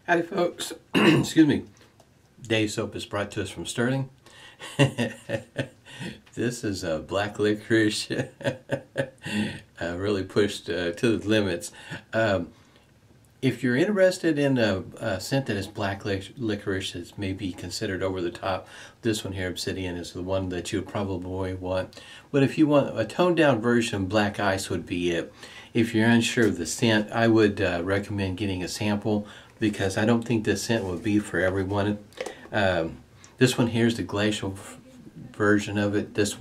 Howdy folks, excuse me. Day soap is brought to us from Stirling. This is a black licorice, really pushed to the limits. If you're interested in a scent that is black licorice that's maybe considered over the top, this one here, Obsidian, is the one that you would probably want. But if you want a toned down version, black ice would be it. If you're unsure of the scent, I would recommend getting a sample, because I don't think this scent will be for everyone. This one here is the glacial version of it. This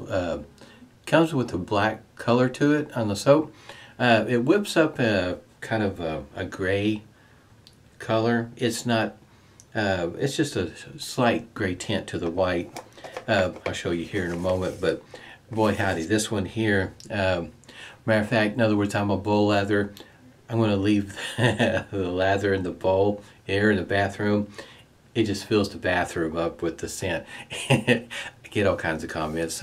comes with a black color to it on the soap. It whips up a kind of a gray color. It's not, it's just a slight gray tint to the white. I'll show you here in a moment, but boy howdy, this one here, matter of fact, in other words, I'm a bowl lather. I'm going to leave the lather in the bowl here in the bathroom. It just fills the bathroom up with the scent. I get all kinds of comments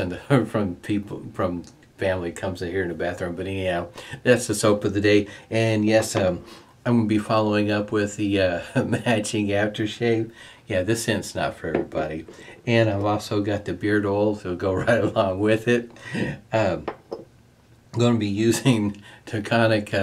from people, from family comes in here in the bathroom. But anyhow, that's the soap of the day. And yes, I'm going to be following up with the matching aftershave. Yeah, this scent's not for everybody. And I've also got the beard oil to go right along with it. I'm going to be using Taconic.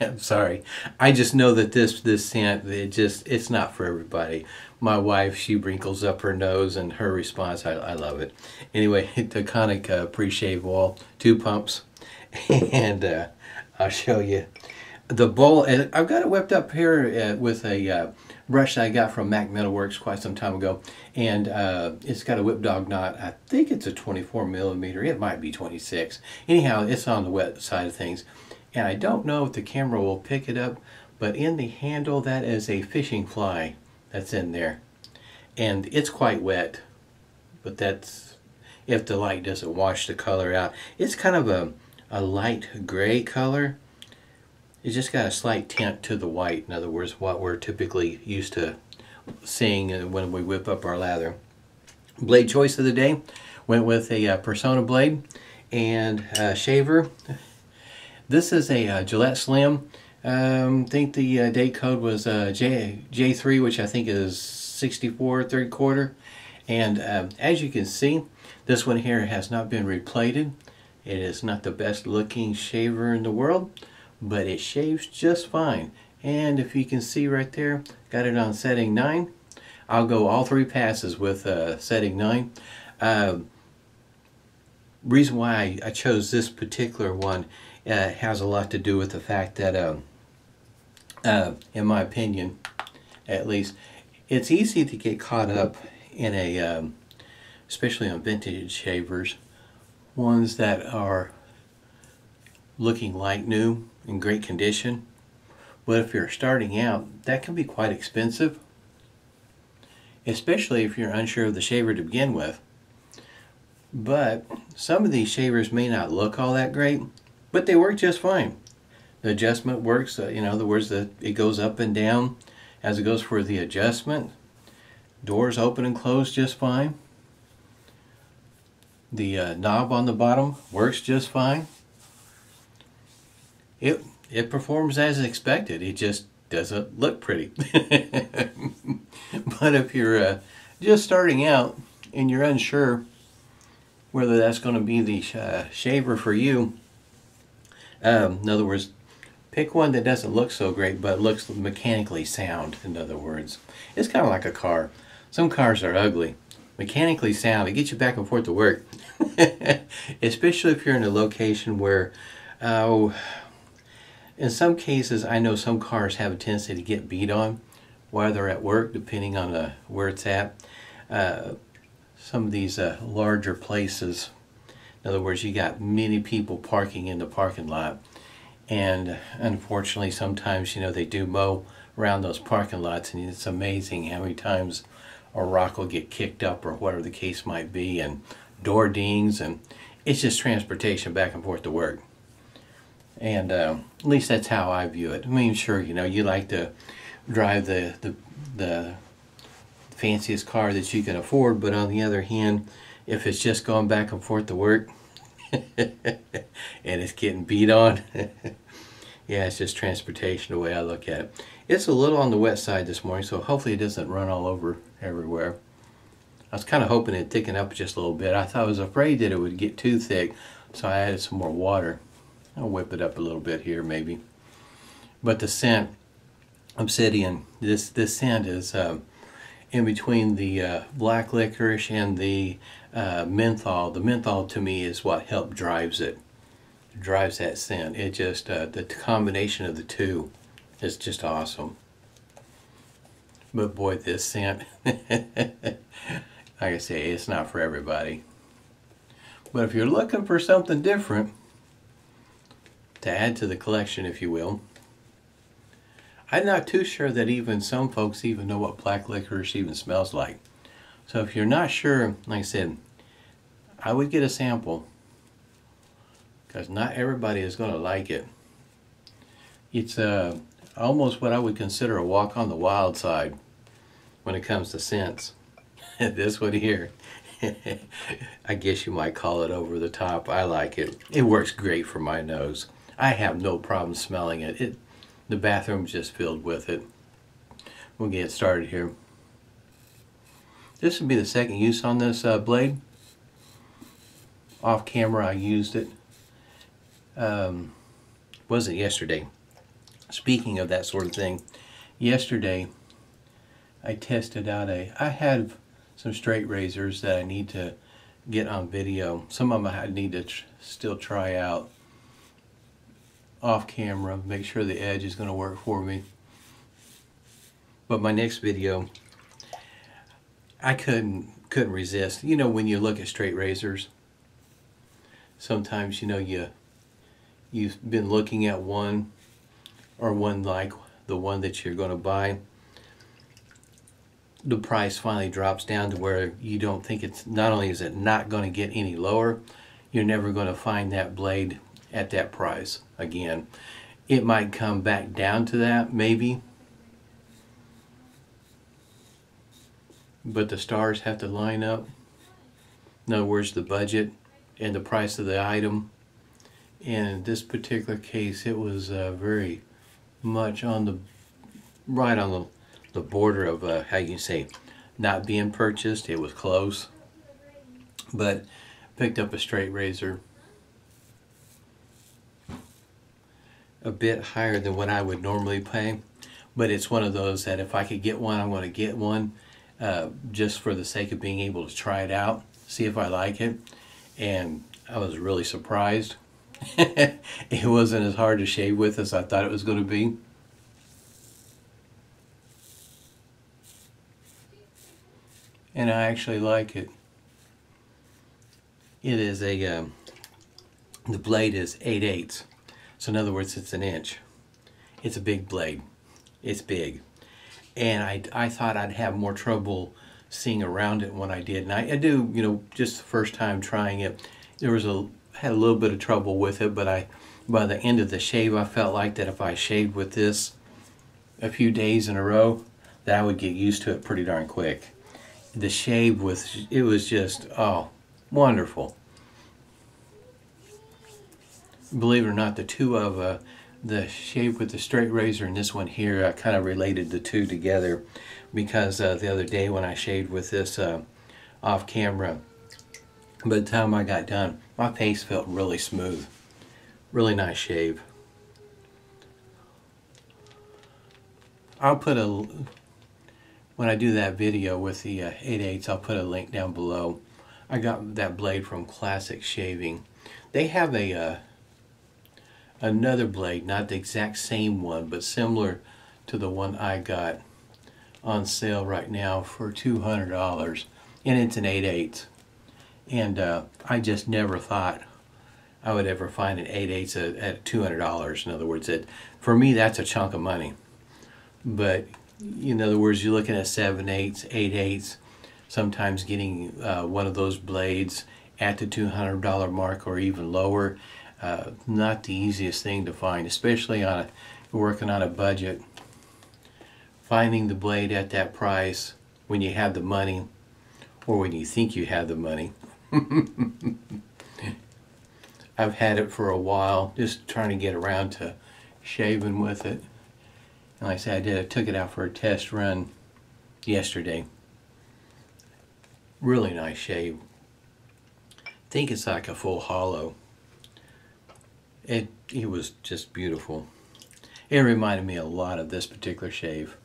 I'm sorry. I just know that this scent, it's not for everybody. My wife, she wrinkles up her nose, and her response, I love it. Anyway, Taconic Preshave oil, 2 pumps, and I'll show you the bowl. And I've got it whipped up here with a brush that I got from Metalworks quite some time ago, and it's got a whip dog knot. I think it's a 24 millimeter. It might be 26. Anyhow, it's on the wet side of things. And I don't know if the camera will pick it up, but in the handle, that is a fishing fly that's in there. And it's quite wet, but that's if the light doesn't wash the color out. It's kind of a light gray color. It's just got a slight tint to the white. In other words, what we're typically used to seeing when we whip up our lather. Blade choice of the day, went with a Personna blade and shaver. This is a Gillette Slim. I think the date code was J3, which I think is 64 3/4. And as you can see, this one here has not been replated. It is not the best looking shaver in the world, but it shaves just fine. And if you can see right there, got it on setting 9. I'll go all 3 passes with setting 9. Reason why I chose this particular one has a lot to do with the fact that, in my opinion, at least, it's easy to get caught up in a, especially on vintage shavers, ones that are looking like new, in great condition. But if you're starting out, that can be quite expensive, especially if you're unsure of the shaver to begin with. But some of these shavers may not look all that great, but they work just fine. The adjustment works, in other words, it goes up and down as it goes for the adjustment. Doors open and close just fine. The knob on the bottom works just fine. It performs as expected. It just doesn't look pretty. But if you're just starting out and you're unsure whether that's going to be the shaver for you, in other words, pick one that doesn't look so great but looks mechanically sound. In other words, it's kind of like a car. Some cars are ugly. Mechanically sound, it gets you back and forth to work. Especially if you're in a location where, in some cases, I know some cars have a tendency to get beat on while they're at work, depending on where it's at. Some of these larger places, in other words, you got many people parking in the parking lot, and unfortunately sometimes, they do mow around those parking lots, and it's amazing how many times a rock will get kicked up or whatever the case might be, and door dings, and it's just transportation back and forth to work. And at least that's how I view it. I mean, sure, you like to drive the fanciest car that you can afford, but on the other hand, if it's just going back and forth to work and it's getting beat on, yeah, it's just transportation the way I look at it. It's a little on the wet side this morning, so hopefully it doesn't run all over everywhere. I was kind of hoping it'd thicken up just a little bit. I was afraid that it would get too thick, so I added some more water. I'll whip it up a little bit here maybe. But the scent, Obsidian, this scent is in between the black licorice and the menthol. The menthol to me is what drives that scent. It just, the combination of the two is just awesome. But boy, this scent, like I say, it's not for everybody. But if you're looking for something different to add to the collection, if you will, I'm not too sure that even some folks even know what black licorice even smells like. So if you're not sure, like I said, I would get a sample, because not everybody is going to like it. It's almost what I would consider a walk on the wild side when it comes to scents. This one here, I guess you might call it over the top. I like it. It works great for my nose. I have no problem smelling it. The bathroom's just filled with it. We'll get started here. This would be the second use on this blade. Off camera I used it. Wasn't yesterday. Speaking of that sort of thing, yesterday I tested out I had some straight razors that I need to get on video. Some of them I need to still try out off camera, make sure the edge is going to work for me. But my next video, I couldn't resist. You know, when you look at straight razors, sometimes, you know, you've been looking at one, or one like the one that you're going to buy. The price finally drops down to where you don't think it's, not only is it not going to get any lower, you're never going to find that blade at that price again. It might come back down to that, maybe, but the stars have to line up. In other words, the budget and the price of the item. And in this particular case, it was very much on the right on the border of how you can say not being purchased. It was close, but picked up a straight razor a bit higher than what I would normally pay, but it's one of those that if I could get one, I'm going to get one, just for the sake of being able to try it out, see if I like it. And I was really surprised. It wasn't as hard to shave with as I thought it was going to be. And I actually like it. It is the blade is 8/8. So in other words, it's an inch. It's a big blade. It's big. And I thought I'd have more trouble seeing around it when I did. And I do, you know, just the first time trying it, had a little bit of trouble with it, but by the end of the shave, I felt like that if I shaved with this a few days in a row, that I would get used to it pretty darn quick. The shave it was just, oh, wonderful. Believe it or not, the two of the shave with the straight razor and this one here, I kind of related the two together, because the other day when I shaved with this off camera, by the time I got done, my face felt really smooth. Really nice shave. I'll put when I do that video with the 8/8, I'll put a link down below. I got that blade from Classic Shaving. They have another blade, not the exact same one, but similar to the one I got on sale right now for $200, and it's an 8/8. And I just never thought I would ever find an 8/8 at $200. In other words, for me, that's a chunk of money. But in other words, you're looking at 7/8, 8/8, sometimes getting one of those blades at the $200 mark or even lower. Not the easiest thing to find, especially working on a budget. Finding the blade at that price when you have the money, or when you think you have the money. I've had it for a while, just trying to get around to shaving with it. And like I said, I took it out for a test run yesterday. Really nice shave. I think it's like a full hollow. It was just beautiful. It reminded me a lot of this particular shave.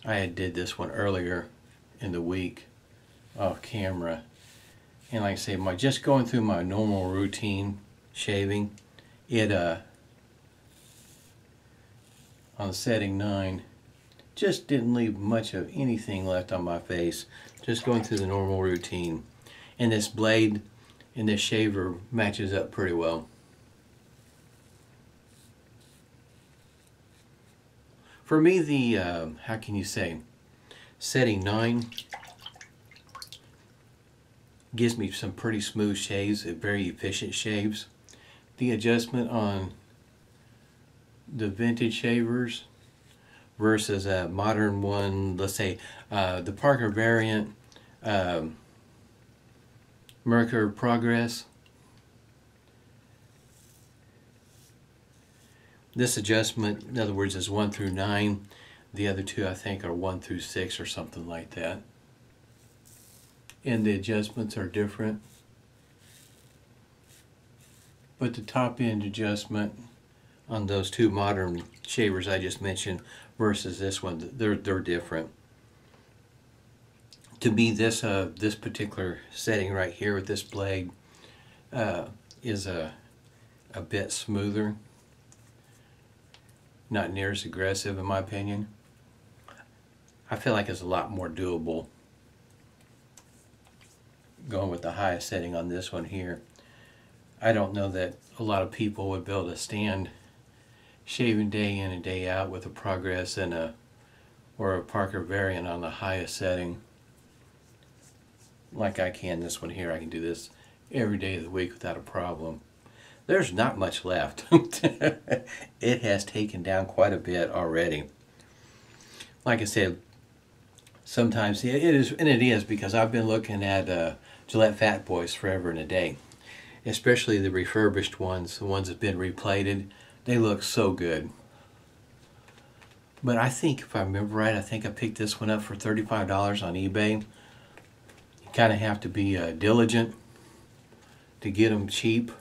I had did this one earlier in the week off camera. And like I say, just going through my normal routine shaving, it on setting 9 just didn't leave much of anything left on my face. Just going through the normal routine. And this blade and this shaver matches up pretty well. For me, the, how can you say, setting 9 gives me some pretty smooth shaves, very efficient shaves. The adjustment on the vintage shavers versus a modern one, let's say the Parker variant, Mercury Progress. This adjustment, in other words, is 1 through 9. The other two, I think, are 1 through 6 or something like that. And the adjustments are different. But the top end adjustment on those two modern shavers I just mentioned versus this one, they're different. To me, this particular setting right here with this blade is a bit smoother. Not near as aggressive in my opinion. I feel like it's a lot more doable going with the highest setting on this one here. I don't know that a lot of people would be able to stand shaving day in and day out with a Progress and or a Parker variant on the highest setting like I can this one here. I can do this every day of the week without a problem. There's not much left. It has taken down quite a bit already. Like I said, sometimes it is because I've been looking at Gillette Fat Boys forever and a day. Especially the refurbished ones, the ones that have been replated. They look so good. But I think, if I remember right, I think I picked this one up for $35 on eBay. You kind of have to be diligent to get them cheap.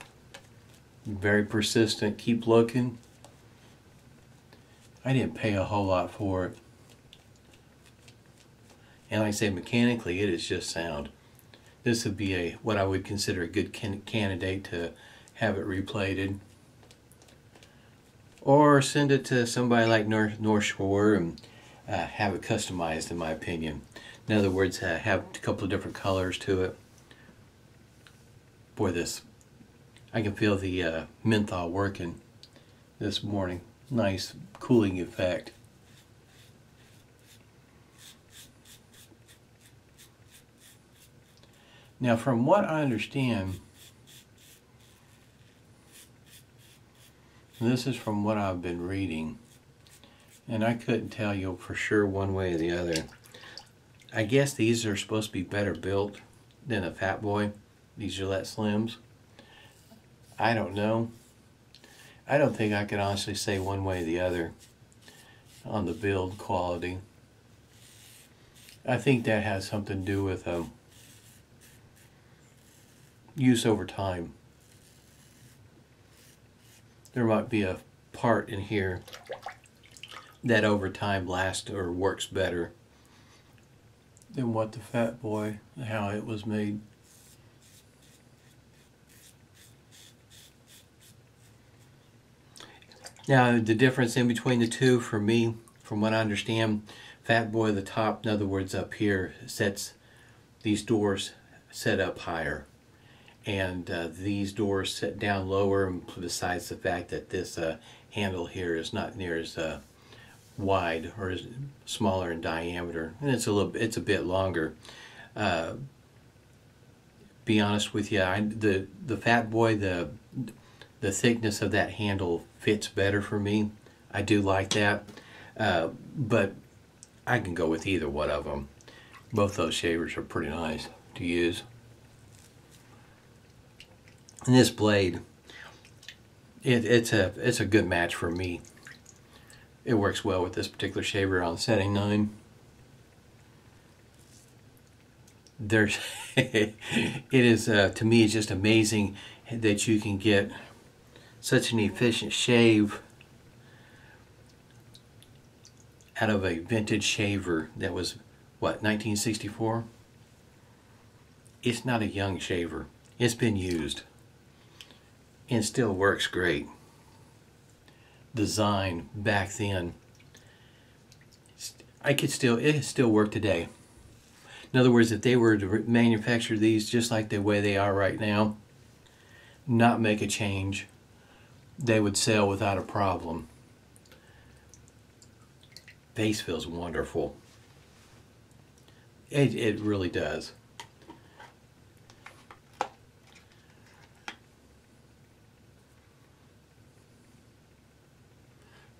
Very persistent, keep looking. I didn't pay a whole lot for it. And like I say, mechanically it is just sound. This would be what I would consider a good candidate to have it replated. Or send it to somebody like North Shore and have it customized, in my opinion. In other words, have a couple of different colors to it. Boy, I can feel the menthol working this morning. Nice cooling effect. Now, from what I understand, this is from what I've been reading, and I couldn't tell you for sure one way or the other. I guess these are supposed to be better built than a Fat Boy, these Gillette Slims. I don't know. I don't think I could honestly say one way or the other on the build quality. I think that has something to do with use over time. There might be a part in here that over time lasts or works better than what the Fat Boy, how it was made. Now, the difference in between the two for me, from what I understand, Fat Boy, the top, in other words up here, sets these doors set up higher. And these doors set down lower, besides the fact that this handle here is not near as wide or as smaller in diameter, and it's a bit longer. Be honest with you, the Fat Boy, the thickness of that handle fits better for me. I do like that, but I can go with either one of them. Both those shavers are pretty nice to use. And this blade, it's a good match for me. it works well with this particular shaver on setting 9. There's it is to me, it's just amazing that you can get such an efficient shave out of a vintage shaver that was, what, 1964? It's not a young shaver. It's been used and still works great. Design back then, it still work today. In other words, if they were to manufacture these just like the way they are right now, not make a change, they would sell without a problem. Face feels wonderful. It really does. I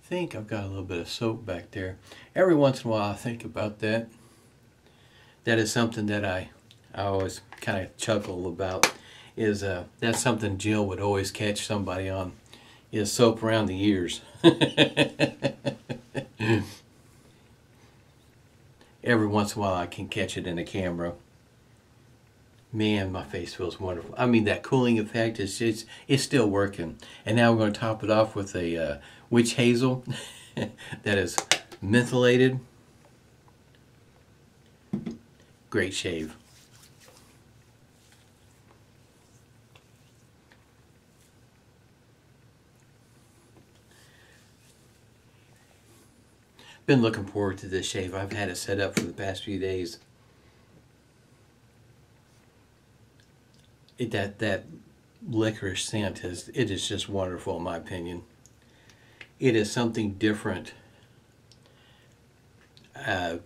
think I've got a little bit of soap back there. Every once in a while I think about that. That is something that I always kind of chuckle about. Is that's something Jill would always catch somebody on, is soap around the ears. Every once in a while I can catch it in the camera. Man, my face feels wonderful. I mean, that cooling effect is just, it's still working. And now we're going to top it off with a witch hazel that is mentholated. Great shave. Been looking forward to this shave. I've had it set up for the past few days. That licorice scent is just wonderful in my opinion. It is something different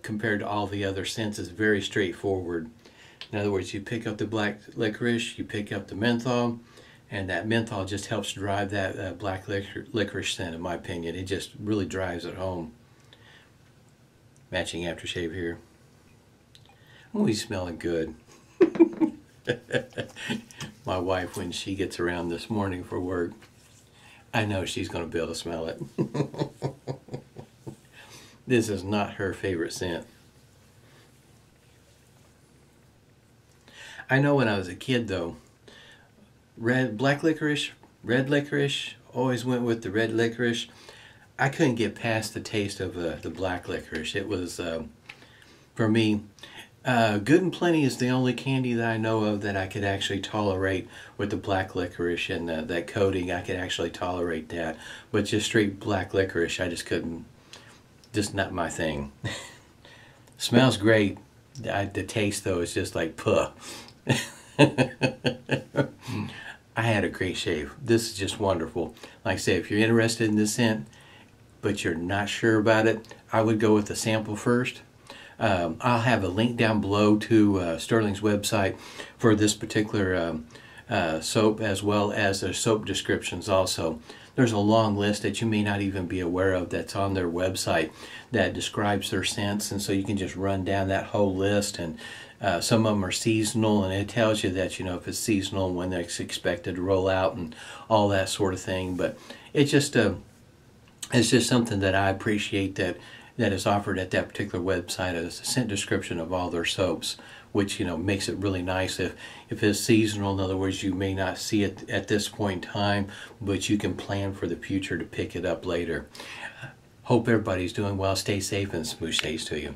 compared to all the other scents. It's very straightforward. In other words, you pick up the black licorice, you pick up the menthol, and that menthol just helps drive that black licorice scent, in my opinion. It just really drives it home. Matching aftershave here. Oh, he's smelling good. My wife, when she gets around this morning for work, I know she's going to be able to smell it. This is not her favorite scent. I know when I was a kid though, black licorice, red licorice, always went with the red licorice. I couldn't get past the taste of the black licorice. It was, for me, Good and Plenty is the only candy that I know of that I could actually tolerate with the black licorice and that coating. I could actually tolerate that. But just straight black licorice, I just couldn't. Just not my thing. Smells great. The taste, though, is just like puh. I had a great shave. This is just wonderful. Like I say, if you're interested in this scent, but you're not sure about it, I would go with the sample first. I'll have a link down below to Stirling's website for this particular soap, as well as their soap descriptions also. There's a long list that you may not even be aware of that's on their website that describes their scents, and so you can just run down that whole list. And some of them are seasonal, and it tells you that, you know, if it's seasonal, when it's expected to roll out and all that sort of thing. But it's just something that I appreciate that is offered at that particular website as a scent description of all their soaps, which, you know, makes it really nice. If it's seasonal, in other words, you may not see it at this point in time, but you can plan for the future to pick it up later. Hope everybody's doing well. Stay safe and smooth shades to you.